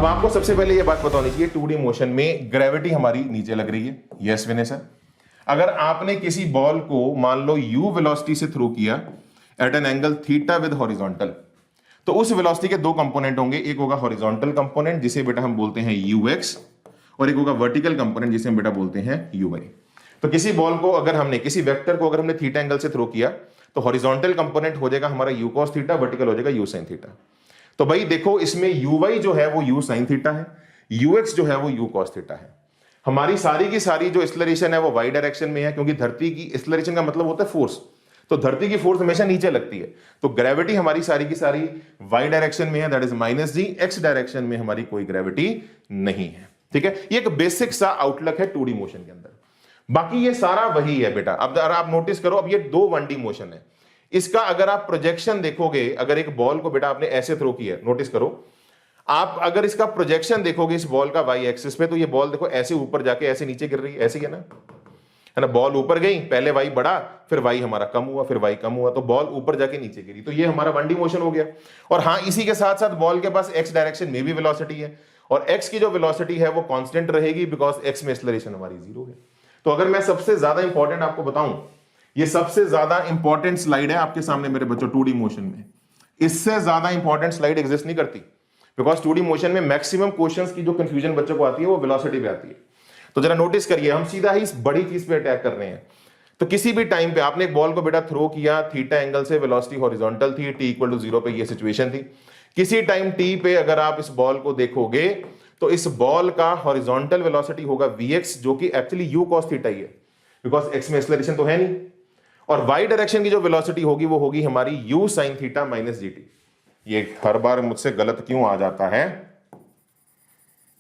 अब आपको सबसे पहले ये बात पता होनी चाहिए 2D मोशन में ग्रेविटी हमारी नीचे लग रही है। यस विनय सर, अगर आपने किसी बॉल को मान लो u वेलोसिटी से थ्रो किया at an angle theta with horizontal, तो उस वेलोसिटी के दो कंपोनेंट होंगे, एक होगा हॉरिजॉन्टल कंपोनेंट जिसे बेटा हम बोलते हैं ux, और एक होगा वर्टिकल कंपोनेंट जिसे हम बेटा बोलते हैं uy। तो किसी बॉल को अगर हमने, किसी वेक्टर को अगर हमने थीटा एंगल से थ्रो किया तो हॉरिजॉन्टल कंपोनेंट हो जाएगा हमारा u cos थीटा, वर्टिकल हो जाएगा u sin थीटा। तो भाई देखो इसमें uy जो है वो u sin थीटा है, ux जो है वो u cos थीटा है। हमारी सारी की सारी जो एक्सेलरेशन है वो y डायरेक्शन में है, क्योंकि धरती की एक्सेलरेशन का मतलब होता है फोर्स, तो धरती की फोर्स हमेशा नीचे लगती है, तो ग्रेविटी हमारी सारी की सारी y डायरेक्शन में है, that is -g। x direction में हमारी कोई ग्रेविटी नहीं है। ठीक है, ये एक बेसिक सा आउटलुक है 2D मोशन के अंदर। बाकी ये सारा वही है बेटा। अब अगर आप नोटिस करो, अब ये दो 1D मोशन है, इसका अगर आप प्रोजेक्शन देखोगे, अगर एक बॉल को बेटा आपने ऐसे थ्रो किया, नोटिस करो आप, अगर इसका प्रोजेक्शन देखोगे इस बॉल का वाई एक्सिस पे, तो ये बॉल देखो ऐसे ऊपर जाके ऐसे नीचे गिर रही है, ऐसे ही है ना, बॉल ऊपर गई, पहले वाई बढ़ा, फिर वाई हमारा कम हुआ, फिर वाई कम हुआ, तो बॉल ऊपर जाके नीचे गिरी, तो ये हमारा 1D मोशन हो गया। और हाँ, इसी के साथ साथ बॉल के पास एक्स डायरेक्शन में भी वेलोसिटी है, और एक्स की जो वेलोसिटी है वो कांस्टेंट रहेगी, बिकॉज एक्स में एक्सेलरेशन हमारी 0 है। तो अगर मैं सबसे ज्यादा इंपॉर्टेंट आपको बताऊं, ये सबसे ज्यादा इंपॉर्टेंट स्लाइड है आपके सामने मेरे बच्चों 2D मोशन में, इससे ज्यादा इंपॉर्टेंट स्लाइड एग्जिस्ट नहीं करती, बिकॉज 2D मोशन में मैक्सिमम क्वेश्चंस की जो कंफ्यूजन बच्चों को आती है वो वेलोसिटी पे आती है। तो जरा नोटिस करिए, हम सीधा ही इस बड़ी चीज पे अटैक कर रहे हैं। तो किसी भी टाइम पे आपने एक बॉल को बेटा थ्रो किया, थीटा एंगल से, वेलोसिटी हॉरिजॉन्टल थी, t = 0 पे ये सिचुएशन थी। किसी टाइम t पे अगर आप इस बॉल को देखोगे तो इस बॉल का हॉरिजॉन्टल वेलोसिटी होगा vx, जो कि एक्चुअली u cos थीटा ही है, बिकॉज x में एक्सेलरेशन तो है नहीं। और y डायरेक्शन की जो वेलोसिटी होगी वो होगी हमारी u sin थीटा - gt। ये हर बार मुझसे गलत क्यों आ जाता है,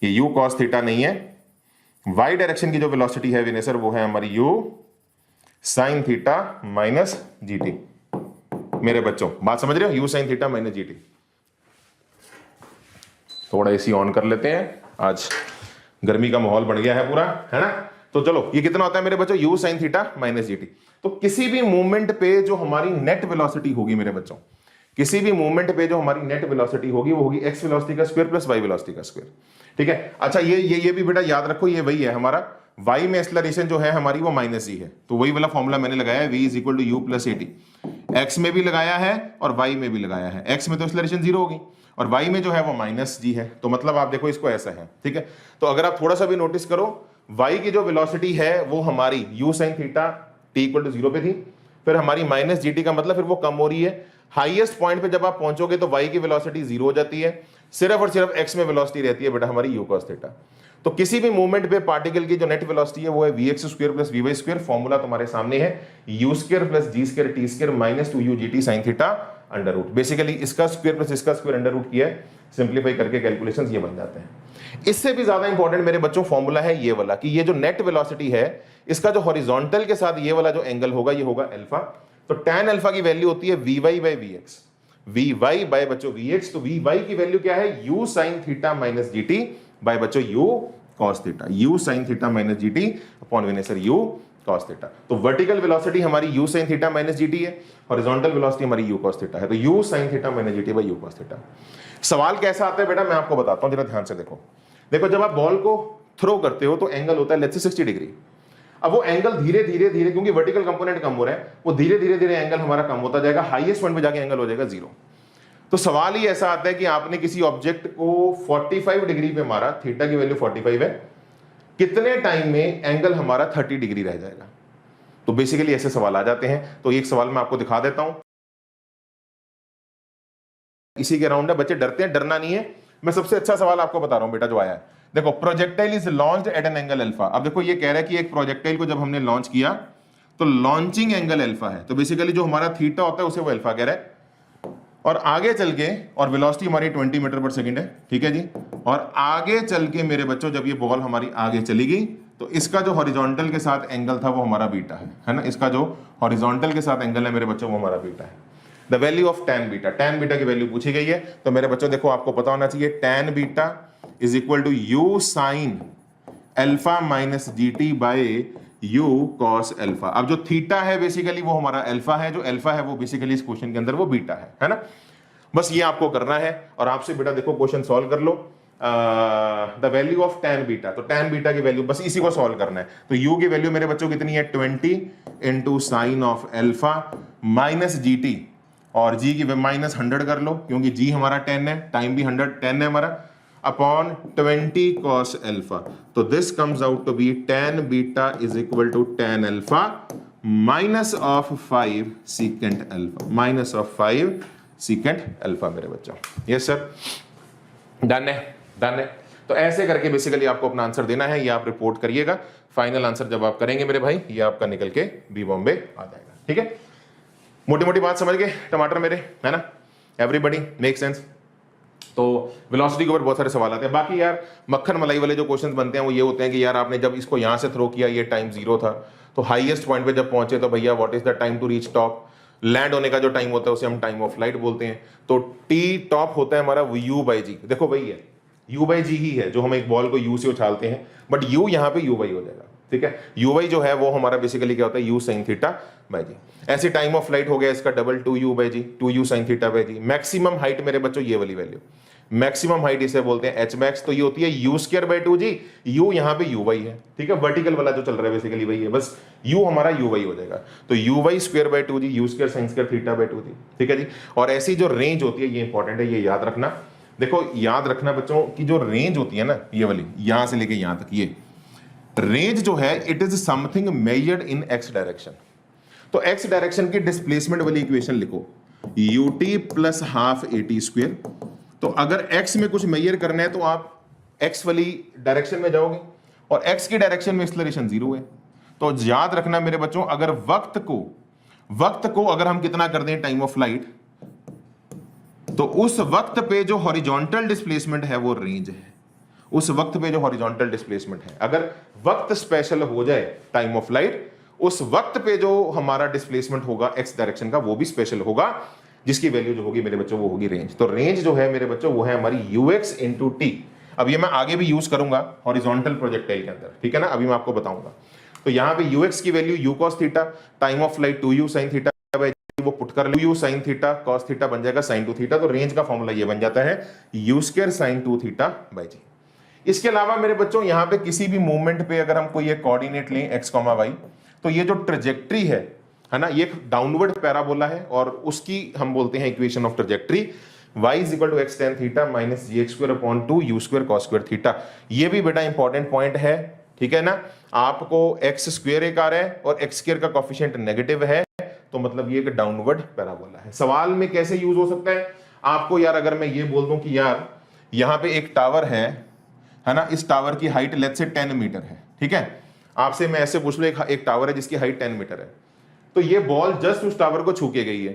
ये u cos थीटा नहीं है, y डायरेक्शन की जो वेलोसिटी है विनय सर वो है हमारी u sin थीटा - gt। मेरे बच्चों बात समझ रहे हो, u sin थीटा - gt। थोड़ा एसी ऑन कर लेते हैं, आज गर्मी का माहौल बन गया है पूरा, है ना। तो चलो, ये कितना होता है मेरे बच्चों, u sin थीटा - gt। तो किसी भी मूवमेंट पे जो हमारी नेट वेलोसिटी होगी मेरे बच्चों, किसी भी मूवमेंट पे जो हमारी नेट वेलोसिटी होगी वो होगी x वेलोसिटी का स्क्वायर प्लस y वेलोसिटी का स्क्वायर। ठीक है, अच्छा ये भी बेटा याद रखो, ये वही है हमारा y में एक्सेलरेशन जो है हमारी वो -g है, तो वही वाला फॉर्मूला मैंने लगाया है, v = u + at। x में भी लगाया है और y में भी लगाया है, x में तो एक्सेलरेशन 0 होगी और y में जो है वो -g है, तो मतलब आप देखो इसको ऐसा है। ठीक है, तो अगर आप थोड़ा सा भी नोटिस करो, y की जो वेलोसिटी है वो हमारी u sin थीटा t = 0 पे थी, फिर हमारी -gt का मतलब फिर वो कम हो रही है। हाईएस्ट पॉइंट पे जब आप पहुंचोगे तो y की वेलोसिटी 0 हो जाती है, सिर्फ और सिर्फ x में वेलोसिटी रहती है बेटा हमारी u cos थीटा। तो किसी भी मूवमेंट पे पार्टिकल की जो नेट वेलोसिटी है वो है vx² + vy², फॉर्मूला तुम्हारे सामने है u² + g² t² - 2u gt sin theta under root. Basically इसका स्क्वायर प्लस इसका स्क्वायर अंडर रूट किया है, सिंप्लीफाई करके कैलकुलेशंस ये बन जाते हैं। इससे भी ज्यादा इंपॉर्टेंट मेरे बच्चों फॉर्मूला है ये वाला, कि ये जो नेट वेलोसिटी है इसका जो हॉरिजॉन्टल के साथ ये वाला जो एंगल होगा ये होगा अल्फा। तो tan अल्फा की वैल्यू होती है vy/vx, vy बाय बच्चों vx, तो vy की वैल्यू क्या है, u sin theta - gt by बच्चों u cos theta, u sin theta - gt अपॉन विनय सर u cos थीटा। तो वर्टिकल वेलोसिटी हमारी u sin थीटा - gt है, हॉरिजॉन्टल वेलोसिटी हमारी u cos थीटा है, तो u sin theta - gt by u cos theta. सवाल कैसा आता है बेटा, मैं आपको बताता हूं, जरा ध्यान से देखो। देखो जब आप बॉल को थ्रो करते हो तो एंगल होता है लेट्स से 60 डिग्री। अब वो एंगल धीरे धीरे धीरे, क्योंकि वर्टिकल कंपोनेंट कम हो रहा है, वो धीरे धीरे धीरे एंगल हमारा कम होता जाएगा, हाईएस्ट पॉइंट पे जाके एंगल हो जाएगा 0। तो सवाल ही ऐसा आता है कि आपने किसी ऑब्जेक्ट को 45 डिग्री पे मारा, थीटा की वैल्यू 45 है, कितने टाइम में एंगल हमारा 30 डिग्री रह जाएगा। तो बेसिकली ऐसे सवाल आ जाते हैं। तो एक सवाल मैं आपको दिखा देता हूं, इसी के अराउंड है, बच्चे डरते हैं, डरना नहीं है, मैं सबसे अच्छा सवाल आपको बता रहा हूं बेटा जो आया है। देखो, projectile is launched at an angle alpha. अब देखो ये कह रहा है कि एक प्रोजेक्टाइल को जब हमने लॉन्च किया तो लॉन्चिंग एंगल अल्फा है, तो बेसिकली जो हमारा थीटा होता है उसे वो अल्फा कह रहा है, और आगे चल के, और वेलोसिटी हमारी 20 मीटर/सेकंड है, ठीक है जी, और आगे चल के मेरे बच्चों जब ये बॉल हमारी आगे चली गई तो इसका जो हॉरिजॉन्टल के साथ एंगल था वो हमारा बीटा है ना, इसका जो हॉरिजॉन्टल के साथ एंगल है मेरे बच्चों वो हमारा बीटा है। The value of tan beta की वैल्यू पूछी गई है, तो मेरे बच्चों देखो आपको पता होना चाहिए tan beta is equal to u sin alpha - gt by u cos alpha. अब जो थीटा है बेसिकली वो हमारा अल्फा है, जो अल्फा है वो बेसिकली इस क्वेश्चन के अंदर वो बीटा है ना। बस ये आपको करना है, और आपसे बेटा देखो क्वेश्चन सॉल्व कर लो। The value of tan beta, तो tan बीटा की वैल्यू, बस इसी को सॉल्व करना है। तो u की वैल्यू मेरे बच्चों कितनी है 20 into sine of alpha minus G T, और g की माइनस 100 कर लो क्योंकि g हमारा 10 है, टाइम भी 100 10 है हमारा, अपॉन 20 cos एल्फा। तो this comes out to be tan beta is equal to tan alpha minus of 5 secant alpha, minus of 5 secant alpha मेरे बच्चों। यस सर, डन है, डन है। तो ऐसे करके बेसिकली आपको अपना आंसर देना है, ये आप रिपोर्ट करिएगा। फाइनल आंसर जब आप करेंगे मेरे भाई, ये आपका निकल के बी बॉम्बे आ जाएगा। ठीक है, मोटी मोटी बात समझ गए टमाटर मेरे, है ना? Everybody make sense? तो वेलोसिटी के ऊपर बहुत सारे सवाल आते हैं। बाकी यार मक्खन मलाई वाले जो क्वेश्चंस बनते हैं वो ये होते हैं कि यार आपने जब इसको यहां से थ्रो किया, ये टाइम 0 था, तो हाईएस्ट पॉइंट पे जब पहुंचे तो भैया what is the time to reach top? Land होने का जो टाइम होता है उसे हम टाइम ऑफ फ्लाइट बोलते हैं। तो टी टॉप होता है हमारा u बाई जी, देखो वही है, u बाई जी ही है जो हम एक बॉल को u से उछालते हैं, बट u यहाँ पे u बाई हो जाएगा। ठीक है, u बाई जो है वो हमारा बेसिकली क्या होता है, u sine theta by g. ऐसे टाइम ऑफ फ्लाइट हो गया इसका double 2u by g, 2u sine theta by g. Maximum height मेरे बच्चों ये वाली वैल्यू, मैक्सिमम हाइट इसे बोलते हैं एच मैक्स, तो ये होती है u square by 2g, u यहाँ पे u बाई है। ठीक है, वर्टिकल वाला जो चल रहा है बेसिकली वही है, बस u हमारा u बाई हो जाएगा। तो u by square by 2g, u square sine square theta by 2g। ठीक है जी, और ऐसी जो रेंज होती है ये इंपॉर्टेंट है, ये याद रखना। देखो याद रखना बच्चों की जो रेंज होती है ना, ये वाली यहां से लेके यहां तक, ये रेंज जो है it is something measured in x direction. तो x डायरेक्शन की डिस्प्लेसमेंट वाली इक्वेशन लिखो, ut plus half at square. तो अगर x में कुछ मेजर करना है तो आप x वाली डायरेक्शन में जाओगे, और x की डायरेक्शन में एक्सेलरेशन 0 है। तो याद रखना मेरे बच्चों, अगर वक्त को अगर हम कितना कर दें टाइम ऑफ फ्लाइट, तो उस वक्त पे जो हॉरिजॉन्टल डिस्प्लेसमेंट है वो रेंज है। उस वक्त पे जो हॉरिजॉन्टल डिस्प्लेसमेंट है, अगर वक्त स्पेशल हो जाए टाइम ऑफ फ्लाइट, उस वक्त पे जो हमारा डिस्प्लेसमेंट होगा x डायरेक्शन का वो भी स्पेशल होगा, जिसकी वैल्यू जो होगी मेरे बच्चों वो होगी रेंज। तो रेंज जो है मेरे बच्चों वो है हमारी ux इंटू टी। अब ये मैं आगे भी यूज करूंगा हॉरिजॉन्टल प्रोजेक्टाइल के अंदर, ठीक है ना, अभी मैं आपको बताऊंगा। तो यहां पे ux की value u cos theta, time of flight 2u sin theta, वो पुट कर लो, u sin theta cos theta बन जाएगा sin 2 थीटा। तो रेंज का फॉर्मूला ये बन जाता है u square sin 2 theta by g. इसके अलावा मेरे बच्चों यहां पे किसी भी मूवमेंट पे अगर हम कोई एक कोऑर्डिनेट लें x, y, तो ये जो ट्रेजेक्ट्री है ना, ये एक डाउनवर्ड पैराबोला है, और उसकी हम बोलते हैं equation of trajectory y is equal to x tan theta minus g x square upon 2 u square cos square theta. ये भी बेटा इंपॉर्टेंट पॉइंट है, ठीक है ना। आपको x स्क्वायर एक आ रहा है और x स्क्वायर का कोफिशिएंट नेगेटिव है, तो मतलब ये एक डाउनवर्ड पैराबोला है। सवाल में कैसे यूज हो सकता है आपको, यार अगर मैं ये बोल दूं कि यार यहां पे एक टावर है ना, इस टावर की हाइट लेट्स से 10 मीटर है, ठीक है। आपसे मैं ऐसे पूछ लूं एक टावर है जिसकी हाइट 10 मीटर है, तो ये बॉल जस्ट उस टावर को छू के गई है,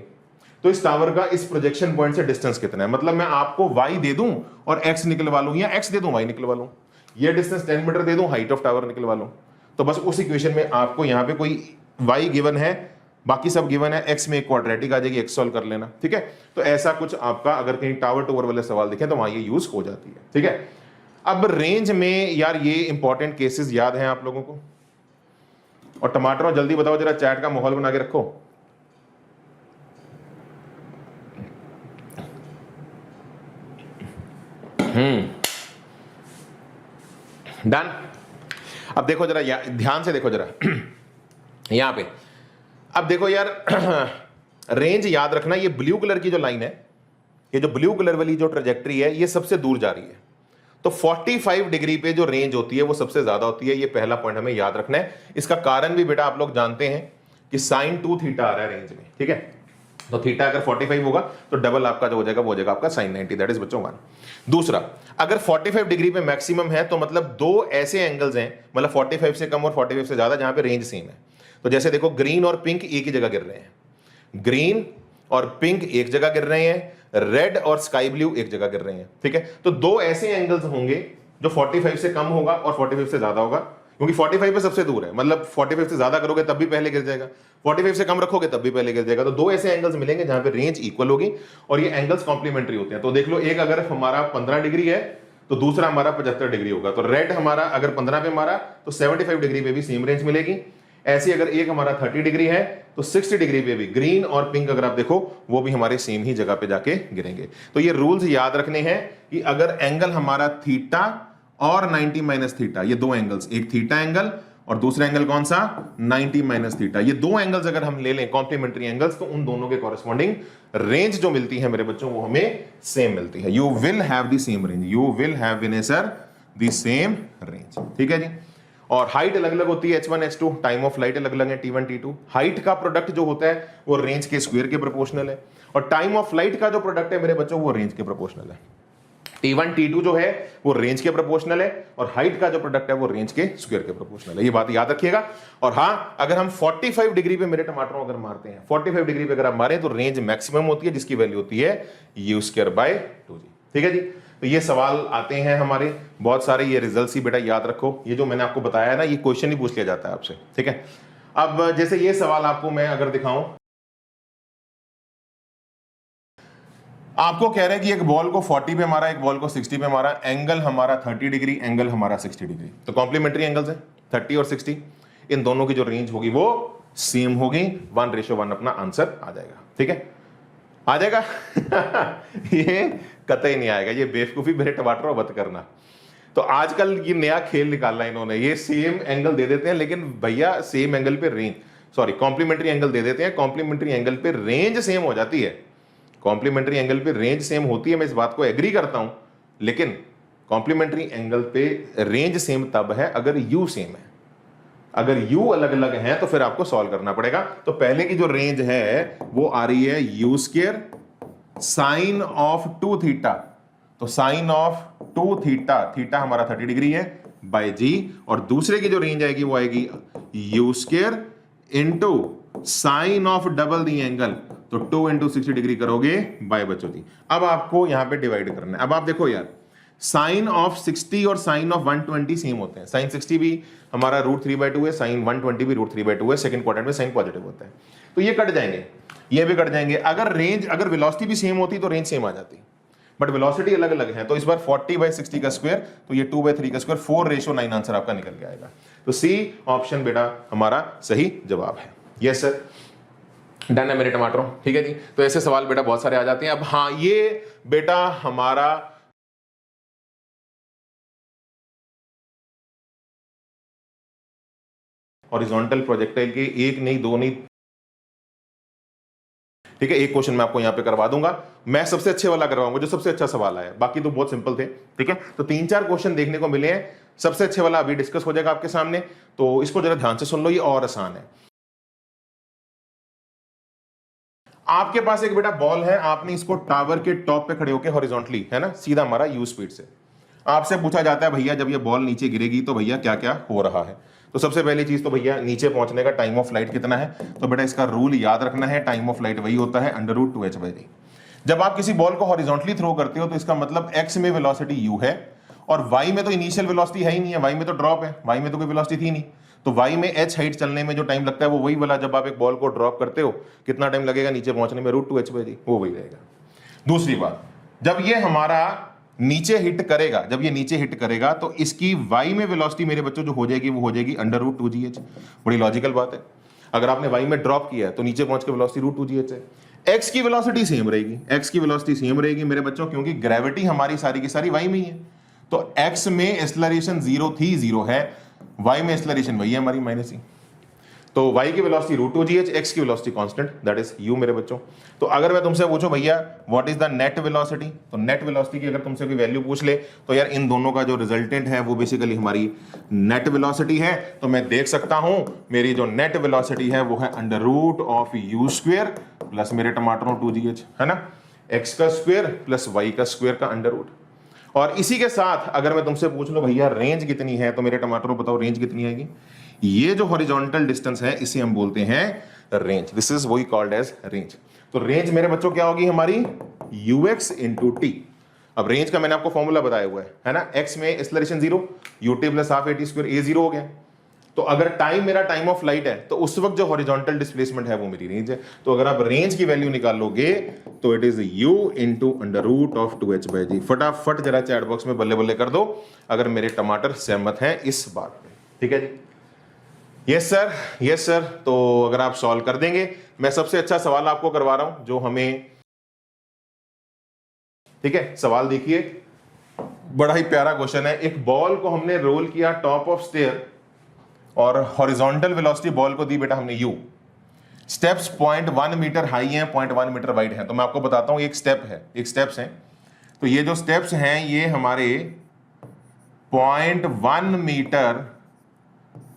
तो इस टावर का इस प्रोजेक्शन पॉइंट से डिस्टेंस कितना है। मतलब मैं आपको y दे दूं और x निकलवा लूं, या x दे दूं y निकलवा लूं, ये डिस्टेंस 10 मीटर दे दूं, हाइट ऑफ टावर निकलवा लूं, तो बस उस इक्वेशन में आपको यहां पे कोई y गिवन है, बाकी सब गिवन है, x में एक क्वाड्रेटिक आ जाएगी, x सॉल्व कर लेना, ठीक है। तो ऐसा कुछ आपका अगर कहीं टावर टू ओवर वाले सवाल दिखे तो वहां ये यूज हो जाती है, ठीक है। अब रेंज में यार ये इंपॉर्टेंट केसेस याद हैं आप लोगों को, और टमाटरों जल्दी बताओ जरा, चैट का माहौल बना के रखो। डन। अब देखो जरा, ध्यान से देखो जरा यहां पे, अब देखो यार रेंज याद रखना, ये ब्लू कलर की जो लाइन है, ये जो ब्लू कलर वाली जो ट्रेजेक्ट्री है, ये सबसे दूर जा रही है। तो 45 डिग्री पे जो रेंज होती है वो सबसे ज्यादा होती है, ये पहला पॉइंट हमें याद रखना है। इसका कारण भी बेटा आप लोग जानते हैं कि sin 2 थीटा आ रहा है रेंज में, ठीक है। तो थीटा अगर 45 होगा तो डबल आपका जो हो जाएगा वो हो जाएगा आपका sin 90, दैट इज बच्चों 1। दूसरा, अगर 45 डिग्री पे मैक्सिमम है तो मतलब दो ऐसे एंगल्स हैं, मतलब 45 से कम और 45 से ज्यादा, जहां पे रेंज सेम है। तो जैसे देखो ग्रीन और पिंक एक ही जगह गिर रहे हैं, ग्रीन और पिंक एक जगह गिर रहे हैं, रेड और स्काई ब्लू एक जगह गिर रहे हैं, ठीक है। तो दो ऐसे एंगल्स होंगे जो 45 से कम होगा और 45 से ज्यादा होगा, क्योंकि 45 पे सबसे दूर है, मतलब 45 से ज्यादा करोगे तब भी पहले गिर जाएगा, 45 से कम रखोगे तब भी पहले गिर जाएगा। तो दो ऐसे एंगल्स मिलेंगे जहां पे रेंज इक्वल होगी, और ये एंगल्स कॉम्प्लीमेंट्री होते हैं। तो देख लो, एक अगर हमारा 15 डिग्री है तो दूसरा हमारा 75 डिग्री होगा। तो रेड हमारा अगर 15 पे मारा तो 75 डिग्री पे भी सेम रेंज मिलेगी, ऐसे अगर एक हमारा 30 डिग्री है तो 60 डिग्री पे भी ग्रीन और पिंक अगर आप देखो वो भी हमारे सेम ही जगह पे जाके गिरेंगे। तो ये रूल्स याद रखने हैं कि अगर एंगल हमारा थीटा और 90 माइनस थीटा, ये दो एंगल्स, एक थीटा एंगल और दूसरा एंगल कौन सा 90 माइनस थीटा, ये दो एंगल्स अगर हम ले लें कॉम्प्लीमेंट्री एंगल्स, तो उन दोनों के कॉरेस्पॉन्डिंग रेंज जो मिलती है मेरे बच्चों वो हमें सेम मिलती है। You will have the same range, you will have in sir the same range. ठीक है जी। और हाइट अलग अलग होती है, h1 h2, time of light अलग अलग है, t1 t2। हाइट का प्रोडक्ट जो होता है वो रेंज के स्क्वायर के प्रोपोर्शनल है, और टाइम ऑफ लाइट का जो प्रोडक्ट है मेरे बच्चों वो रेंज के प्रोपोर्शनल है। t1 t2 जो है वो रेंज के प्रोपोर्शनल है, और हाइट का जो प्रोडक्ट है वो रेंज के स्क्वायर के प्रोपोर्शनल है। ये बात याद रखिएगा। और हाँ, अगर हम 45 डिग्री पे मेरे टमाटरों अगर मारते हैं, 45 डिग्री पे अगर आप मारें तो रेंज मैक्सिमम होती है जिसकी वैल्यू होती है u²/2g। ठीक है जी। तो ये सवाल आते हैं हमारे बहुत सारे, ये रिजल्ट्स ही बेटा याद रखो। ये जो मैंने आपको बताया है ना, ये क्वेश्चन ही पूछ लिया जाता है आपसे। ठीक है। अब जैसे ये सवाल आपको मैं अगर दिखाऊं, आपको कह रहे हैं कि एक बॉल को 40 पे मारा, एक बॉल को 60 पे मारा, एंगल हमारा 30 डिग्री, एंगल हमारा 60 डिग्री। तो कॉम्प्लीमेंट्री एंगल्स है 30 और 60, इन दोनों की जो रेंज होगी वो सेम होगी, 1:1 अपना आंसर आ जाएगा। ठीक है, आ जाएगा। ये कतई नहीं आएगा, ये बेवकूफी मेरे टमाटर मत करना। तो आजकल ये नया खेल निकालना इन्होंने, ये सेम एंगल दे देते हैं लेकिन भैया सेम एंगल पे रेंज, सॉरी कॉम्प्लीमेंट्री एंगल दे देते हैं, कॉम्प्लीमेंट्री एंगल पे रेंज सेम हो जाती है। कॉम्प्लीमेंट्री एंगल पे रेंज सेम होती है, मैं इस बात को एग्री करता हूं, लेकिन कॉम्प्लीमेंट्री एंगल पे रेंज सेम तब है अगर यू सेम है। अगर यू अलग अलग है तो फिर आपको सॉल्व करना पड़ेगा। तो पहले की जो रेंज है वो आ रही है u² साइन ऑफ 2 थीटा, तो साइन ऑफ 2 थीटा, थीटा हमारा 30 डिग्री है, बाय जी। और दूसरे की जो रेंज आएगी वो आएगी u² into sine of double the angle, तो 2 इंटू 60 डिग्री करोगे बाय बच्चों जी। अब आपको यहां पे डिवाइड करना है। अब आप देखो यार, साइन ऑफ 60 और साइन ऑफ 120 सेम होते हैं। साइन 60 भी हमारा √3/2 है, साइन 120 भी √3/2 है, सेकंड क्वाड्रेंट में साइन पॉजिटिव होता है, तो ये कट जाएंगे, ये भी कट जाएंगे। अगर रेंज, अगर वेलोसिटी भी सेम होती तो रेंज सेम आ जाती, बट वेलोसिटी अलग अलग है। तो इस बार 40/60 का स्क्वायर, तो ये 2/3 का स्क्वायर, 4:9 आंसर आपका निकल के आएगा। तो सी ऑप्शन बेटा हमारा सही जवाब है। यस सर, डन है मेरे टमाटरों। ठीक है जी। तो ऐसे सवाल बेटा बहुत सारे आ जाते हैं। अब हाँ, ये बेटा हमारा हॉरिजॉन्टल प्रोजेक्टाइल के एक नहीं, दो नहीं, ठीक है, एक क्वेश्चन मैं आपको यहां पे करवा दूंगा। मैं सबसे अच्छे वाला करवाऊंगा, जो सबसे अच्छा सवाल आया, बाकी तो बहुत सिंपल थे। ठीक है, तो 3-4 क्वेश्चन देखने को मिले हैं, सबसे अच्छे वाला अभी डिस्कस हो जाएगा आपके सामने, तो इसको जरा ध्यान से सुन लो, ये और आसान है। आपके पास एक बेटा बॉल है, आपने इसको टावर के टॉप पे खड़े होकर हॉरिजॉन्टली, है ना, सीधा मारा यू स्पीड से। आपसे पूछा जाता है भैया जब ये बॉल नीचे गिरेगी तो भैया क्या क्या हो रहा है। तो सबसे पहली चीज तो भैया नीचे पहुंचने का टाइम ऑफ लाइट कितना है, तो बेटा इसका रूल याद रखना है, टाइम ऑफ लाइट वही होता है √2h/g। जब आप किसी बॉल को हॉरिजॉन्टली थ्रो करते हो तो इसका मतलब x में वेलोसिटी u है, और y में तो इनिशियल वेलोसिटी है ही नहीं है, y में तो ड्रॉप है, y में तो कोई वेलोसिटी थी नहीं। तो y में h हाइट चलने में जो टाइम लगता है वो वही वाला, जब आप एक बॉल को ड्रॉप करते हो कितना टाइम लगेगा नीचे पहुंचने में, √2h/g, वो वही रहेगा। दूसरी बात, जब ये हमारा नीचे हिट करेगा, जब ये नीचे हिट करेगा तो इसकी y में वेलोसिटी मेरे बच्चों जो हो जाएगी वो हो जाएगी √2gh। बड़ी लॉजिकल बात है। अगर आपने y में ड्रॉप किया है तो नीचे पहुंच के वेलोसिटी √2gh है। x की वेलोसिटी सेम रहेगी, x की वेलोसिटी सेम रहेगी मेरे बच्चों, क्योंकि ग्रेविटी हमारी सारी की सारी y में ही है। तो x में एक्सेलरेशन 0 थी, 0 है, y में एक्सेलरेशन वही है हमारी -e। तो y की वेलोसिटी √2gh, x की velocity constant that is u मेरे बच्चों। तो अगर मैं तुमसे पूछूं भैया what is the net velocity, तो नेट वेलोसिटी की अगर तुमसे कोई वैल्यू पूछ ले तो यार इन दोनों का जो रिजल्टेंट है वो बेसिकली हमारी नेट वेलोसिटी है। तो मैं देख सकता हूं मेरी जो नेट वेलोसिटी है वो है √u² प्लस मेरे टमाटरों 2gh, है ना, x का स्क्वायर प्लस y का स्क्वायर का √। और इसी के साथ अगर मैं तुमसे पूछ लो भैया रेंज कितनी है, तो मेरे टमाटरों बताओ रेंज कितनी आएगी। ये जो हॉरिजॉन्टल डिस्टेंस है इसे हम बोलते हैं रेंज, दिस इज वही कॉल्ड एज रेंज। तो रेंज मेरे बच्चों क्या होगी हमारी ux इंटू टी। अब रेंज का मैंने आपको फॉर्मूला बताया हुआ है ना, x में acceleration 0, ut plus half at², a 0 हो गया। तो अगर टाइम मेरा टाइम ऑफ लाइट है तो उस वक्त जो हॉरिजॉन्टल डिस्प्लेसमेंट है वो मेरी रेंज है। तो अगर आप रेंज की वैल्यू निकालोगे तो it is u into √2h/g। फटाफट जरा चैट बॉक्स में बल्ले बल्ले कर दो अगर मेरे टमाटर सहमत हैं इस बात पे। ठीक है जी, यस सर, यस सर। तो अगर आप सॉल्व कर देंगे, मैं सबसे अच्छा सवाल आपको करवा रहा हूं जो हमें, ठीक है, सवाल देखिए, बड़ा ही प्यारा क्वेश्चन है। एक बॉल को हमने रोल किया टॉप ऑफ स्टेयर और हॉरिजॉन्टल वेलोसिटी बॉल को दी बेटा हमने यू। स्टेप्स 0.1 मीटर हाई हैं, 0.1 मीटर वाइड हैं। तो मैं आपको बताता हूं एक स्टेप है, एक स्टेप्स हैं। तो ये जो स्टेप्स हैं ये हमारे 0.1 मीटर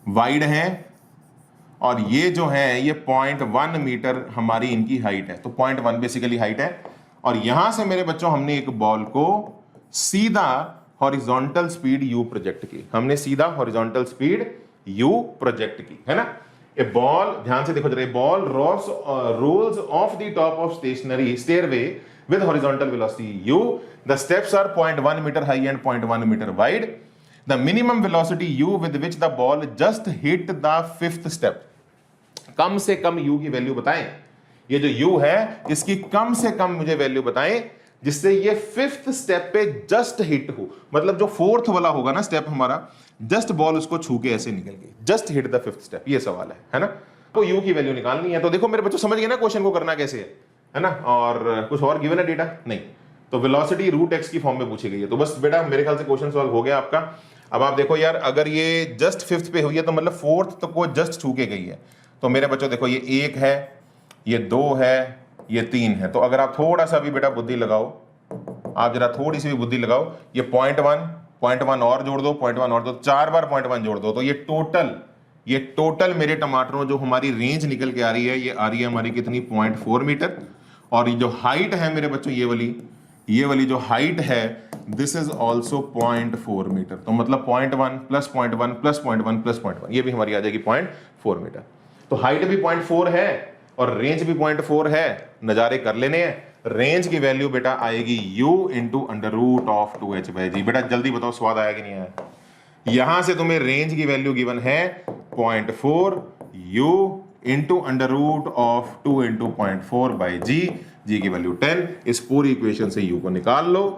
वाइड हैं और ये जो है ये 0.1 मीटर हमारी इनकी हाइट है। तो 0.1 बेसिकली हाइट है और यहां से मेरे बच्चों हमने एक बॉल को सीधा हॉरिजॉन्टल स्पीड u प्रोजेक्ट की, हमने सीधा हॉरिजॉन्टल स्पीड u प्रोजेक्ट की, है ना। ए बॉल, ध्यान से देखो जरा, ball rolls off the top of stationary stairway with horizontal velocity u. The steps are 0.1 meter high and 0.1 meter wide. The minimum velocity u with which the ball just hit the fifth step. कम से कम u की value बताएं। ये जो u है इसकी कम से कम मुझे value बताएं जिससे ये फिफ्थ स्टेप पे जस्ट हिट हो, मतलब जो फोर्थ वाला होगा ना स्टेप हमारा, जस्ट बॉल उसको छू के ऐसे निकल गई, just hit the fifth step. ये सवाल है ना। तो u की वैल्यू निकालनी है। तो देखो मेरे बच्चों समझ गए ना क्वेश्चन को करना कैसे है ना। और कुछ और गिवन है डेटा नहीं, तो वेलोसिटी रूट x की फॉर्म में पूछी गई है। तो बस बेटा मेरे ख्याल से क्वेश्चन सॉल्व हो गया आपका। अब आप देखो यार, अगर ये जस्ट फिफ्थ पे हुई है तो मतलब फोर्थ तो को जस्ट छू के गई है। तो मेरे बच्चों देखो ये 1 है, ये 2 है, ये 3 है। तो अगर आप थोड़ा सा भी बेटा बुद्धि लगाओ, आप जरा थोड़ी सी भी बुद्धि लगाओ, ये 0.1 और जोड़ दो, 0.1 और दो, 4 बार 0.1 जोड़ दो, तो ये टोटल मेरे टमाटरों जो हमारी रेंज निकल के आ रही है, ये आ रही है हमारी कितनी, 0.4 मीटर। और ये जो हाइट है मेरे बच्चों, ये वाली जो हाइट है, दिस इज ऑल्सो 0.4 मीटर। तो मतलब 0.1 प्लस 0.1 प्लस 0.1 प्लस 0.1, ये भी हमारी आ जाएगी 0.4 मीटर। तो हाइट भी 0.4 है और रेंज भी 0.4 है, नजारे कर लेने हैं। रेंज की वैल्यू बेटा आएगी u into under root of 2h by g. बेटा जल्दी बताओ स्वाद आया कि नहीं आया। यहां से तुम्हें रेंज की वैल्यू गिवन है 0.4 u into under root of 2 into 0.4 by g की वैल्यू 10। इस पूरी इक्वेशन से u को निकाल लो,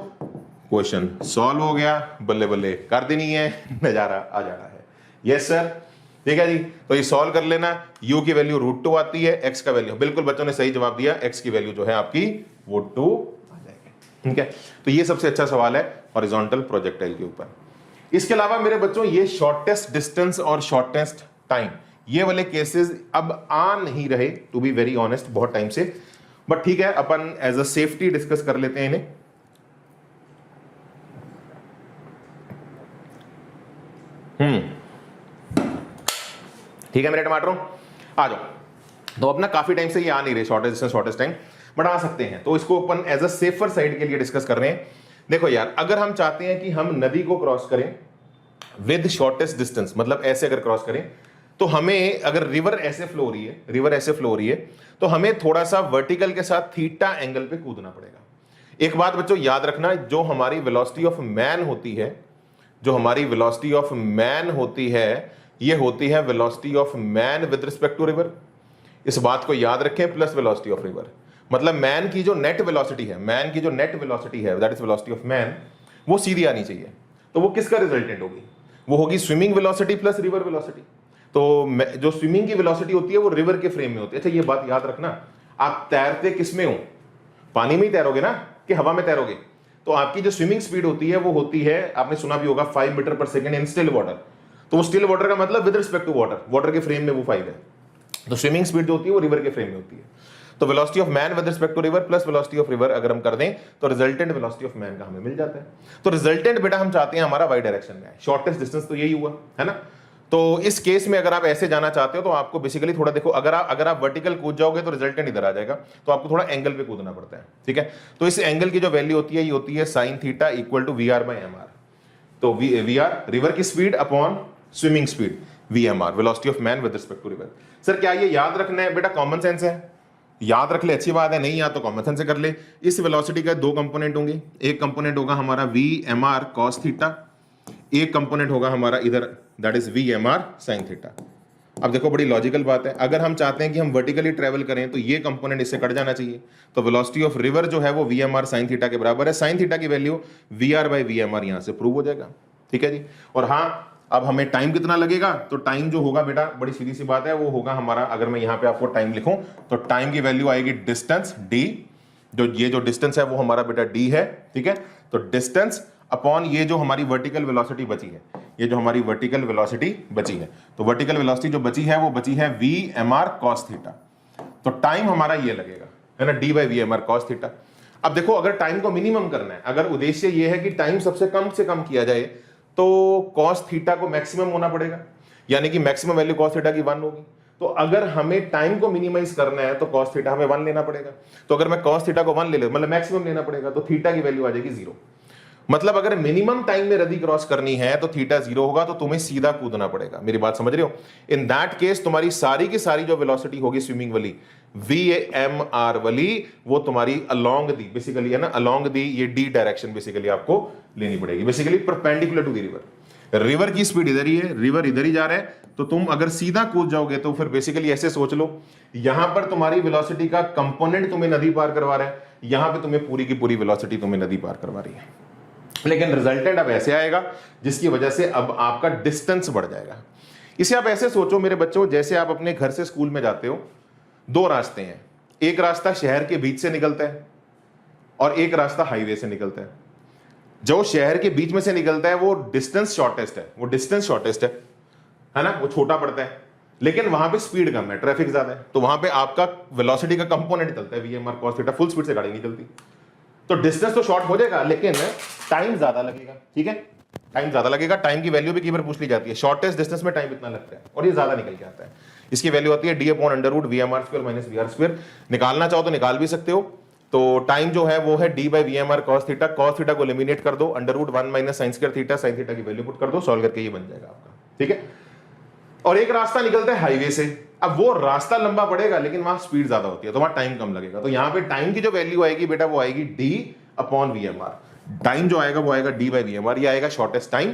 क्वेश्चन सॉल्व हो गया। बल्ले बल्ले कर देनी है, नजारा आ जाना है। यस सर, ठीक है जी। तो ये सॉल्व कर लेना, u की वैल्यू √2 आती है, x का वैल्यू, बिल्कुल बच्चों ने सही जवाब दिया, x की वैल्यू जो है आपकी वो 2 आ जाएगी, ठीक है। तो ये सबसे अच्छा सवाल है हॉरिजॉन्टल प्रोजेक्टाइल के ऊपर। इसके अलावा मेरे बच्चों ये शॉर्टेस्ट डिस्टेंस और शॉर्टेस्ट टाइम, ये वाले केसेस अब आ नहीं रहे, टू बी वेरी ऑनेस्ट, बहुत टाइम से, बट ठीक है, अपन एज अ सेफ्टी डिस्कस कर लेते हैं इन्हें। ठीक है मेरे टमाटरों, आ जाओ। तो अपना काफी टाइम से ये आ नहीं रहे shortest distance shortest time, but आ सकते हैं। तो इसको अपन एज अ सेफर साइड के लिए डिस्कस कर रहे हैं। देखो यार, अगर हम चाहते हैं कि हम नदी को क्रॉस करें विद शॉर्टेस्ट डिस्टेंस, मतलब ऐसे अगर क्रॉस करें, तो हमें, अगर रिवर ऐसे फ्लो हो रही है, तो हमें थोड़ा सा वर्टिकल के साथ थीटा एंगल पे कूदना पड़ेगा। एक बात बच्चों याद रखना, जो हमारी वेलोसिटी ऑफ मैन होती है, ये होती है velocity of man with respect to river. इस बात को याद रखें, प्लस वेलोसिटी ऑफ रिवर, मतलब मैन की जो नेट वेलोसिटी है, that is velocity of man, वो सीधी आनी चाहिए। तो वो किसका रिजल्टेंट होगी? वो होगी swimming velocity plus river velocity. तो जो स्विमिंग की वेलोसिटी होती है वो रिवर के फ्रेम में होती है। अच्छा ये बात याद रखना, आप तैरते किस में हो? पानी में ही तैरोगे ना, कि हवा में तैरोगे? तो आपकी जो स्विमिंग स्पीड होती है वो होती है, आपने सुना भी होगा, 5 मीटर पर सेकेंड इन स्टिल वाटर। तो वो स्टिल वाटर का मतलब विद रिस्पेक्ट टू वाटर के फ्रेम में वो 5 है। तो स्विमिंग स्पीड जो होती है वो रिवर के फ्रेम में होती है। तो velocity of man with respect to river plus velocity of river अगर हम कर दें तो रिजल्टेंट वेलोसिटी ऑफ मैन का हमें मिल जाता है। तो रिजल्टेंट बेटा हम चाहते हैं हमारा वाई डायरेक्शन में है, शॉर्टेस्ट डिस्टेंस तो यही हुआ है ना। तो इस केस में अगर आप ऐसे जाना चाहते हो तो आपको बेसिकली थोड़ा देखो, अगर आप वर्टिकल कूद जाओगे तो रिजल्टेंट इधर आ जाएगा, तो आपको थोड़ा एंगल पे कूदना पड़ता है, ठीक है। तो इस एंगल की जो वैल्यू होती है ये होती है sine theta equal to VR/mr। तो VR रिवर की speed upon swimming speed, VMR velocity of man with respect to river. Sir क्या ये याद रखना है? बेटा कॉमन सेंस है, याद रख ले, अच्छी बात है। नहीं याद तो कॉमन सेंस से कर ले। इस वेलोसिटी का 2 कंपोनेंट होंगे, एक कंपोनेंट होगा हमारा VMR cos थीटा, एक कंपोनेंट होगा हमारा इधर that is VMR sin theta. अब देखो बड़ी लॉजिकल बात है, अगर हम चाहते हैं कि हम वर्टिकली ट्रेवल करें तो ये कंपोनेंट इससे कट जाना चाहिए। तो वेलोसिटी ऑफ रिवर जो है वो VMR sin थीटा के बराबर है। sin थीटा की वैल्यू VR/VMR यहां से प्रूव हो जाएगा, ठीक है जी। और हाँ, अब हमें टाइम कितना लगेगा, तो टाइम जो होगा बेटा बड़ी सीधी सी बात है, वो होगा हमारा, अगर मैं यहां पे आपको टाइम लिखूं तो टाइम की वैल्यू आएगी डिस्टेंस d, ये जो डिस्टेंस है वो हमारा बेटा d है, ठीक है। तो डिस्टेंस अपॉन ये जो हमारी वर्टिकल वेलोसिटी बची है, ये जो हमारी वर्टिकल वेलोसिटी बची है, तो वर्टिकल वेलोसिटी जो बची है वो बची है v mr cos थीटा। तो टाइम हमारा ये लगेगा, है ना, d by V M R cos theta. अब देखो अगर टाइम को मिनिमम करना है, अगर उद्देश्य ये है कि टाइम सबसे कम से कम किया जाए, तो कॉस थीटा को मैक्सिमम होना पड़ेगा, यानी कि मैक्सिमम वैल्यू कॉस थीटा की 1 होगी। तो अगर हमें टाइम को मिनिमाइज करना है तो कॉस थीटा हमें 1 लेना पड़ेगा। तो अगर मैं कॉस थीटा को 1 ले ले, मतलब मैक्सिमम लेना पड़ेगा, तो थीटा की वैल्यू आ जाएगी 0। मतलब अगर मिनिमम टाइम में नदी क्रॉस करनी है तो थीटा 0 होगा, तो तुम्हें सीधा कूदना पड़ेगा। मेरी बात समझ रहे हो? इन दैट केस तुम्हारी सारी की सारी जो वेलोसिटी होगी स्विमिंग वाली, VMR वाली, वो तुम्हारी अलोंग दी बेसिकली, है ना, अलोंग दी ये डी डायरेक्शन बेसिकली आपको लेनी पड़ेगी, basically perpendicular to the river. River की स्पीड इधर ही है, रिवर इधर ही जा रहा है, तो तुम अगर सीधा कूद जाओगे तो फिर बेसिकली ऐसे सोच लो, यहां पर तुम्हारी वेलोसिटी का कंपोनेंट तुम्हें नदी पार करवा रहा है, यहां पे तुम्हें पूरी की पूरी वेलोसिटी तुम्हें नदी पार करवा रही है। लेकिन रिजल्टेंट अब ऐसे आएगा जिसकी वजह से अब आपका डिस्टेंस बढ़ जाएगा। इसे आप ऐसे सोचो मेरे बच्चों, जैसे आप अपने घर से स्कूल में जाते हो, 2 रास्ते हैं, एक रास्ता शहर के बीच से निकलता है और एक रास्ता हाईवे से निकलता है। जो शहर के बीच में से निकलता है वो डिस्टेंस शॉर्टेस्ट है, वो डिस्टेंस शॉर्टेस्ट है ना, वो छोटा पड़ता है, लेकिन वहां पे स्पीड कम है, ट्रैफिक ज्यादा है, तो वहां पे आपका वेलोसिटी का कंपोनेंट चलता है VMR cos theta, full speed से गाड़ी नहीं चलती। तो डिस्टेंस तो शॉर्ट हो जाएगा लेकिन टाइम ज्यादा लगेगा, ठीक है, टाइम ज्यादा लगेगा। टाइम की वैल्यू भी कई बार पूछ ली जाती है, शॉर्टेस्ट डिस्टेंस में टाइम इतना लगता है और ये ज्यादा निकल के आता है। इसकी वैल्यू आती है d upon under root VMR² minus VR²। निकालना चाहो तो निकाल भी सकते हो। तो टाइम जो है वो है d by VMR cos theta, cos theta को एलिमिनेट कर दो, under root 1 minus sine square theta, sine theta की वैल्यू पुट कर दो, सॉल्व करके ये बन जाएगा आपका, ठीक है। और एक रास्ता निकलता है हाईवे से, अब वो रास्ता लंबा पड़ेगा लेकिन वहां स्पीड ज्यादा होती है, तो वहां टाइम कम लगेगा। तो यहां पे टाइम की जो वैल्यू आएगी बेटा वो आएगी d अपॉन VMR। टाइम जो आएगा वो आएगा d बाई VMR, ये आएगा शॉर्टेस्ट टाइम।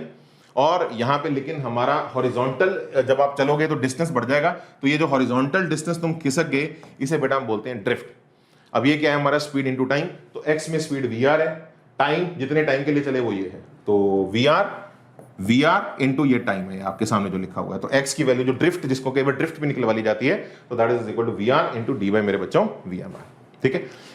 और यहां पे लेकिन हमारा हॉरिजॉन्टल, जब आप चलोगे तो डिस्टेंस बढ़ जाएगा, तो ये जो हॉरिजॉन्टल डिस्टेंस तुम खिसक गए, इसे बेटा हम बोलते हैं ड्रिफ्ट। अब ये क्या है हमारा, स्पीड इनटू टाइम, तो x में स्पीड VR है, टाइम जितने टाइम के लिए चले वो ये है, तो VR इनटू ये टाइम है आपके सामने जो लिखा हुआ है। तो x की वैल्यू जो ड्रिफ्ट, जिसको कई बार ड्रिफ्ट भी निकलवा ली जाती है, तो that is equal to VR into d by मेरे बच्चों VMR, ठीक है।